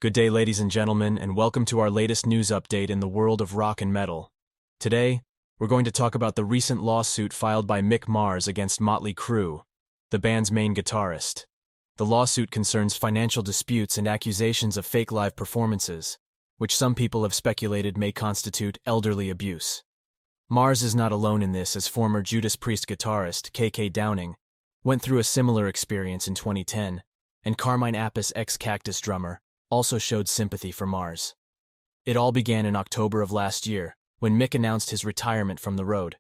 Good day, ladies and gentlemen, and welcome to our latest news update in the world of rock and metal. Today, we're going to talk about the recent lawsuit filed by Mick Mars against Mötley Crüe, the band's main guitarist. The lawsuit concerns financial disputes and accusations of fake live performances, which some people have speculated may constitute elderly abuse. Mars is not alone in this, as former Judas Priest guitarist K.K. Downing went through a similar experience in 2010, and Carmine Appice ex-Cactus drummer also showed sympathy for Mars. It all began in October of last year, when Mick announced his retirement from the road.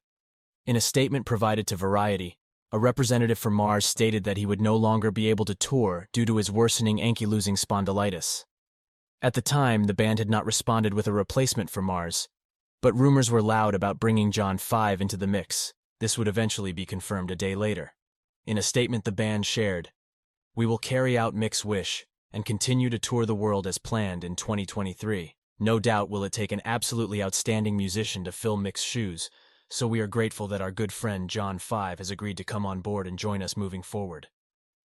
In a statement provided to Variety, a representative for Mars stated that he would no longer be able to tour due to his worsening ankylosing spondylitis. At the time, the band had not responded with a replacement for Mars, but rumors were loud about bringing John 5 into the mix. This would eventually be confirmed a day later. In a statement the band shared, "We will carry out Mick's wish and continue to tour the world as planned in 2023. No doubt will it take an absolutely outstanding musician to fill Mick's shoes, so we are grateful that our good friend John 5 has agreed to come on board and join us moving forward.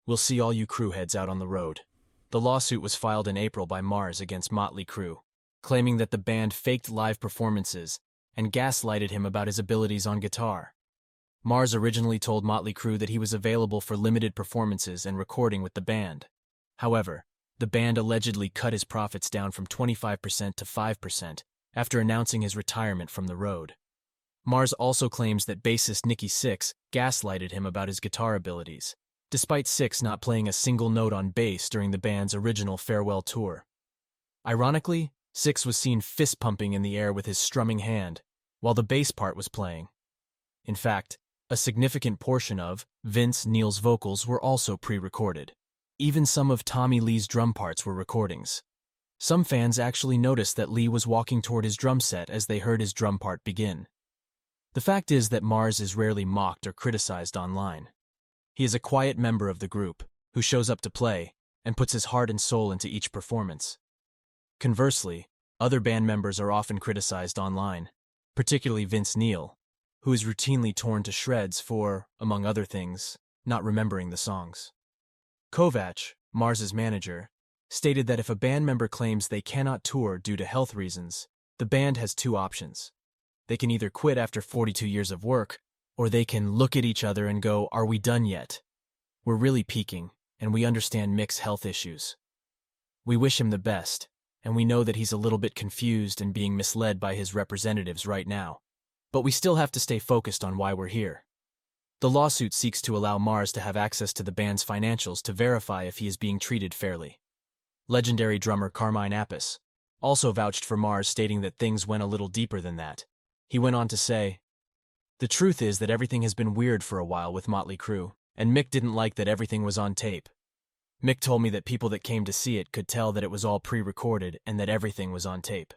We'll see all you crew heads out on the road." The lawsuit was filed in April by Mars against Mötley Crüe, claiming that the band faked live performances and gaslighted him about his abilities on guitar. Mars originally told Mötley Crüe that he was available for limited performances and recording with the band. However, the band allegedly cut his profits down from 25% to 5% after announcing his retirement from the road. Mars also claims that bassist Nikki Sixx gaslighted him about his guitar abilities, despite Sixx not playing a single note on bass during the band's original farewell tour. Ironically, Sixx was seen fist-pumping in the air with his strumming hand, while the bass part was playing. In fact, a significant portion of Vince Neil's vocals were also pre-recorded. Even some of Tommy Lee's drum parts were recordings. Some fans actually noticed that Lee was walking toward his drum set as they heard his drum part begin. The fact is that Mars is rarely mocked or criticized online. He is a quiet member of the group, who shows up to play and puts his heart and soul into each performance. Conversely, other band members are often criticized online, particularly Vince Neil, who is routinely torn to shreds for, among other things, not remembering the songs. Kovach, Mars's manager, stated that if a band member claims they cannot tour due to health reasons, the band has two options. They can either quit after 42 years of work, or they can look at each other and go, "Are we done yet? We're really peaking, and we understand Mick's health issues. We wish him the best, and we know that he's a little bit confused and being misled by his representatives right now. But we still have to stay focused on why we're here." The lawsuit seeks to allow Mars to have access to the band's financials to verify if he is being treated fairly. Legendary drummer Carmine Appice also vouched for Mars, stating that things went a little deeper than that. He went on to say, "The truth is that everything has been weird for a while with Mötley Crüe, and Mick didn't like that everything was on tape. Mick told me that people that came to see it could tell that it was all pre-recorded and that everything was on tape.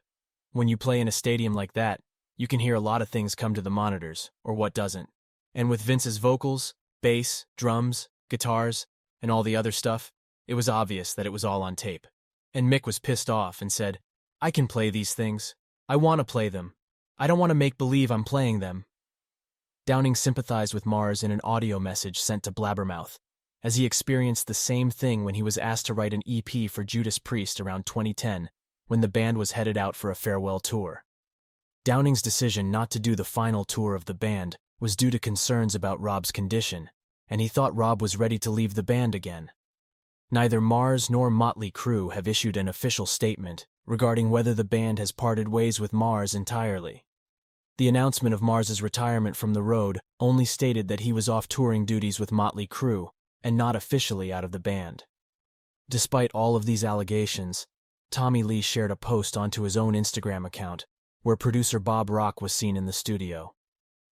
When you play in a stadium like that, you can hear a lot of things come to the monitors, or what doesn't. And with Vince's vocals, bass, drums, guitars, and all the other stuff, it was obvious that it was all on tape. And Mick was pissed off and said, 'I can play these things. I want to play them. I don't want to make believe I'm playing them.'" Downing sympathized with Mars in an audio message sent to Blabbermouth, as he experienced the same thing when he was asked to write an EP for Judas Priest around 2010, when the band was headed out for a farewell tour. Downing's decision not to do the final tour of the band was due to concerns about Rob's condition, and he thought Rob was ready to leave the band again. Neither Mars nor Mötley Crüe have issued an official statement regarding whether the band has parted ways with Mars entirely. The announcement of Mars's retirement from the road only stated that he was off touring duties with Mötley Crüe and not officially out of the band. Despite all of these allegations, Tommy Lee shared a post onto his own Instagram account where producer Bob Rock was seen in the studio.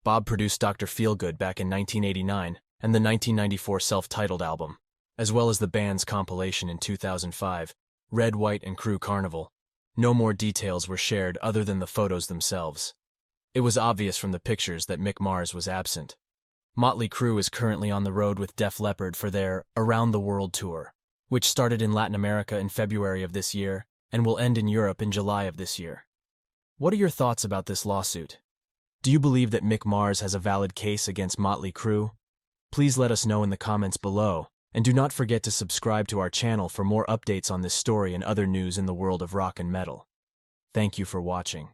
Bob produced Dr. Feelgood back in 1989 and the 1994 self-titled album, as well as the band's compilation in 2005, Red, White, and Crüe Carnival. No more details were shared other than the photos themselves. It was obvious from the pictures that Mick Mars was absent. Mötley Crüe is currently on the road with Def Leppard for their Around the World tour, which started in Latin America in February of this year and will end in Europe in July of this year. What are your thoughts about this lawsuit? Do you believe that Mick Mars has a valid case against Mötley Crüe? Please let us know in the comments below, And do not forget to subscribe to our channel for more updates on this story and other news in the world of rock and metal. Thank you for watching.